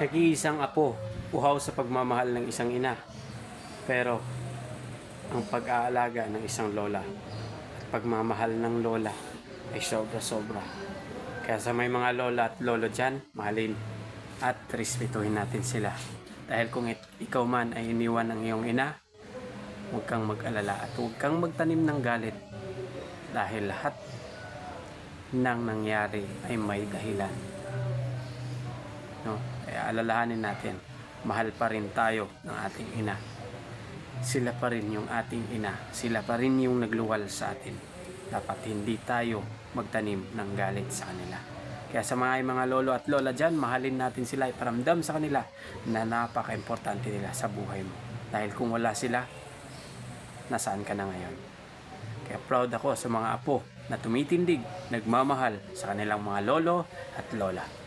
Nag-iisang apo, uhaw sa pagmamahal ng isang ina. Pero ang pag-aalaga ng isang lola at pagmamahal ng lola ay sobra-sobra. Kaya sa may mga lola at lolo dyan, mahalin at respetuhin natin sila. Dahil kung ikaw man ay iniwan ng iyong ina, huwag kang mag-alala at huwag kang magtanim ng galit. Dahil lahat ng nangyari ay may dahilan. No? Kaya alalahanin natin, mahal pa rin tayo ng ating ina. Sila pa rin yung ating ina. Sila pa rin yung nagluwal sa atin. Dapat hindi tayo magtanim ng galit sa kanila. Kaya sa mga lolo at lola dyan, mahalin natin sila, iparamdam sa kanila na napaka-importante nila sa buhay mo. Dahil kung wala sila, nasaan ka na ngayon? Kaya proud ako sa mga apo na tumitindig, nagmamahal sa kanilang mga lolo at lola.